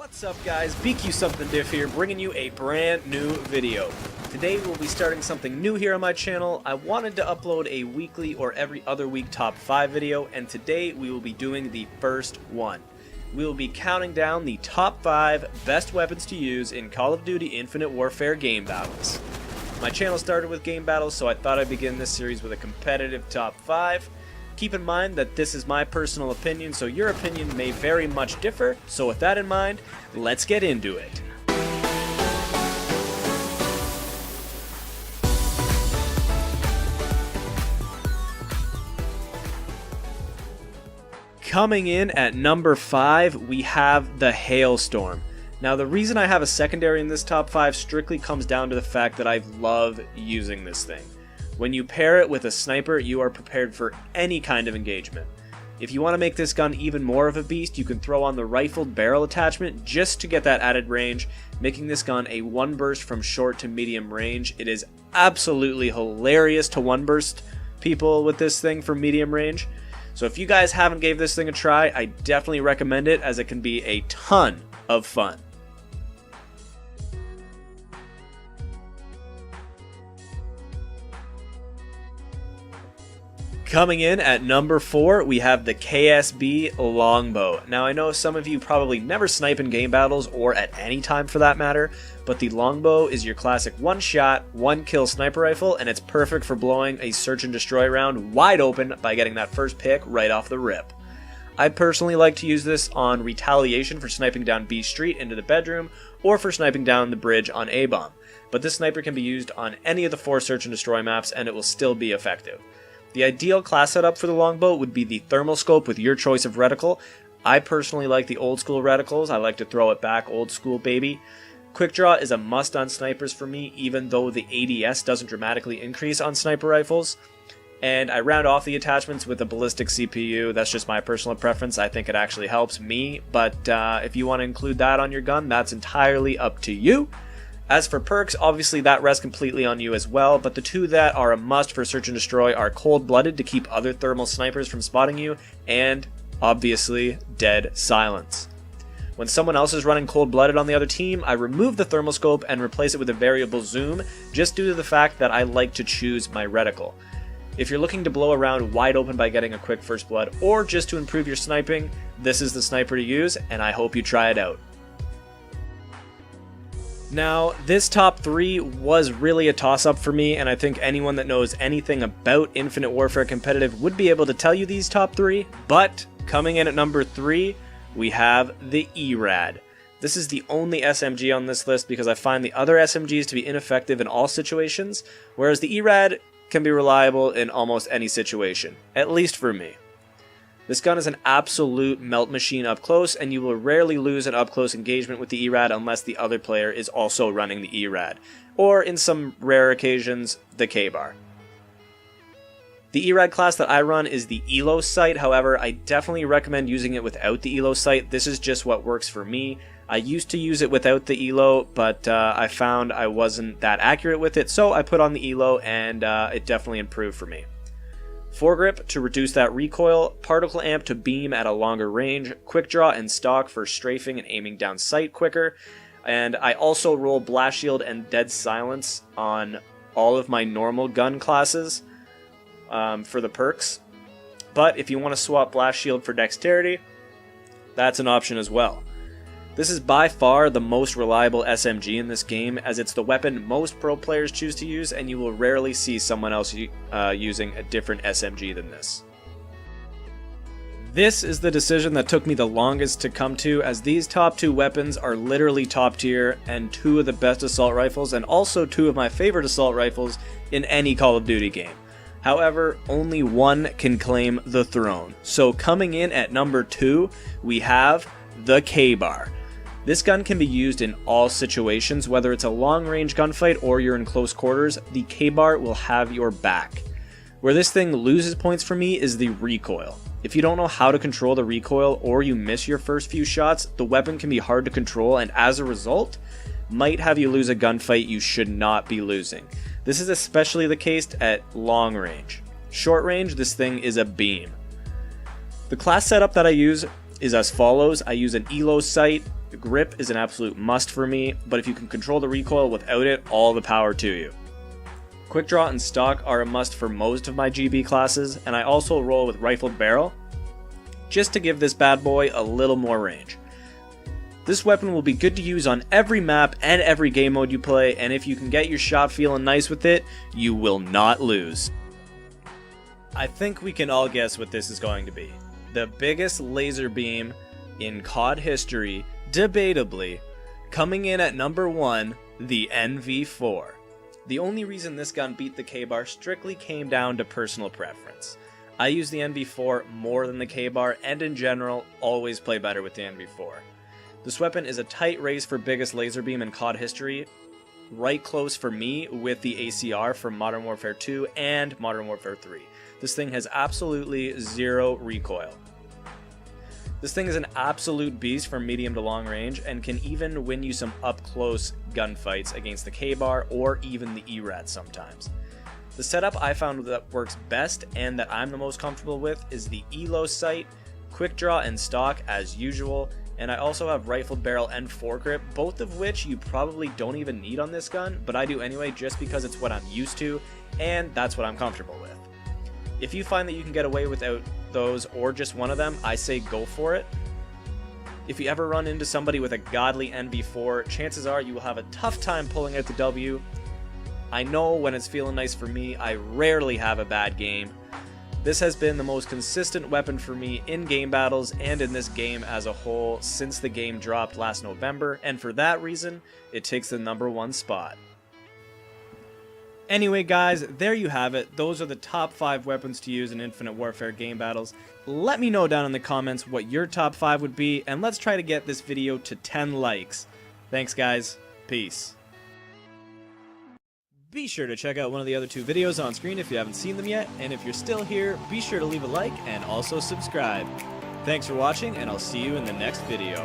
What's up guys, BQSomthinDifff here, bringing you a brand new video. Today we'll be starting something new here on my channel. I wanted to upload a weekly or every other week top 5 video, and today we will be doing the first one. We will be counting down the top 5 best weapons to use in Call of Duty Infinite Warfare game battles. My channel started with game battles, so I thought I'd begin this series with a competitive top 5. Keep in mind that this is my personal opinion, so your opinion may very much differ, so with that in mind, let's get into it. Coming in at number 5, we have the Hailstorm. Now the reason I have a secondary in this top 5 strictly comes down to the fact that I love using this thing. When you pair it with a sniper, you are prepared for any kind of engagement. If you want to make this gun even more of a beast, you can throw on the rifled barrel attachment just to get that added range, making this gun a one burst from short to medium range. It is absolutely hilarious to one burst people with this thing from medium range. So if you guys haven't gave this thing a try, I definitely recommend it, as it can be a ton of fun. Coming in at number 4, we have the KSB Longbow. Now I know some of you probably never snipe in game battles, or at any time for that matter, but the Longbow is your classic one-shot, one-kill sniper rifle, and it's perfect for blowing a search and destroy round wide open by getting that first pick right off the rip. I personally like to use this on retaliation for sniping down B Street into the bedroom, or for sniping down the bridge on A-bomb, but this sniper can be used on any of the 4 search and destroy maps and it will still be effective. The ideal class setup for the Longbow would be the thermal scope with your choice of reticle. I personally like the old school reticles. I like to throw it back old school, baby. Quick draw is a must on snipers for me, even though the ADS doesn't dramatically increase on sniper rifles. And I round off the attachments with a ballistic CPU. That's just my personal preference. I think it actually helps me, but if you want to include that on your gun, that's entirely up to you. As for perks, obviously that rests completely on you as well, but the two that are a must for search and destroy are cold-blooded to keep other thermal snipers from spotting you, and obviously dead silence. When someone else is running cold-blooded on the other team, I remove the thermal scope and replace it with a variable zoom, just due to the fact that I like to choose my reticle. If you're looking to blow a round wide open by getting a quick first blood, or just to improve your sniping, this is the sniper to use, and I hope you try it out. Now, this top 3 was really a toss-up for me, and I think anyone that knows anything about Infinite Warfare Competitive would be able to tell you these top 3, but coming in at number 3, we have the ERAD. This is the only SMG on this list because I find the other SMGs to be ineffective in all situations, whereas the ERAD can be reliable in almost any situation, at least for me. This gun is an absolute melt machine up close, and you will rarely lose an up close engagement with the ERAD unless the other player is also running the ERAD, or in some rare occasions, the K-bar. The ERAD class that I run is the ELO sight, however, I definitely recommend using it without the ELO sight. This is just what works for me. I used to use it without the ELO, but I found I wasn't that accurate with it, so I put on the ELO, and it definitely improved for me. Foregrip to reduce that recoil, particle amp to beam at a longer range, quick draw and stock for strafing and aiming down sight quicker, and I also roll blast shield and dead silence on all of my normal gun classes for the perks. But if you want to swap blast shield for dexterity, that's an option as well. This is by far the most reliable SMG in this game, as it's the weapon most pro players choose to use, and you will rarely see someone else using a different SMG than this. This is the decision that took me the longest to come to, as these top 2 weapons are literally top tier, and 2 of the best assault rifles, and also 2 of my favorite assault rifles in any Call of Duty game. However, only one can claim the throne. So coming in at number 2, we have the K-bar. This gun can be used in all situations, whether it's a long-range gunfight or you're in close quarters, the K-bar will have your back. Where this thing loses points for me is the recoil. If you don't know how to control the recoil, or you miss your first few shots, the weapon can be hard to control, and as a result, might have you lose a gunfight you should not be losing. This is especially the case at long range. Short range, this thing is a beam. The class setup that I use is as follows. I use an ELO sight, grip is an absolute must for me, but if you can control the recoil without it, all the power to you. Quick draw and stock are a must for most of my GB classes, and I also roll with rifled barrel, just to give this bad boy a little more range. This weapon will be good to use on every map and every game mode you play, and if you can get your shot feeling nice with it, you will not lose. I think we can all guess what this is going to be. The biggest laser beam in COD history, debatably, coming in at number 1, the NV4. The only reason this gun beat the K-Bar strictly came down to personal preference. I use the NV4 more than the K-Bar, and in general, always play better with the NV4. This weapon is a tight race for biggest laser beam in COD history, right close for me with the ACR from Modern Warfare 2 and Modern Warfare 3. This thing has absolutely zero recoil. This thing is an absolute beast from medium to long range and can even win you some up-close gunfights against the K-Bar or even the ERAT sometimes. The setup I found that works best and that I'm the most comfortable with is the ELO sight, quick draw and stock as usual, and I also have rifled barrel and foregrip, both of which you probably don't even need on this gun, but I do anyway just because it's what I'm used to, and that's what I'm comfortable with. If you find that you can get away without those or just one of them, I say go for it. If you ever run into somebody with a godly NV4, chances are you will have a tough time pulling out the W. I know when it's feeling nice for me, I rarely have a bad game. This has been the most consistent weapon for me in game battles and in this game as a whole since the game dropped last November, and for that reason, it takes the number 1 spot. Anyway guys, there you have it. Those are the top 5 weapons to use in Infinite Warfare game battles. Let me know down in the comments what your top 5 would be, and let's try to get this video to 10 likes. Thanks guys, peace. Be sure to check out one of the other 2 videos on screen if you haven't seen them yet, and if you're still here, be sure to leave a like and also subscribe. Thanks for watching, and I'll see you in the next video.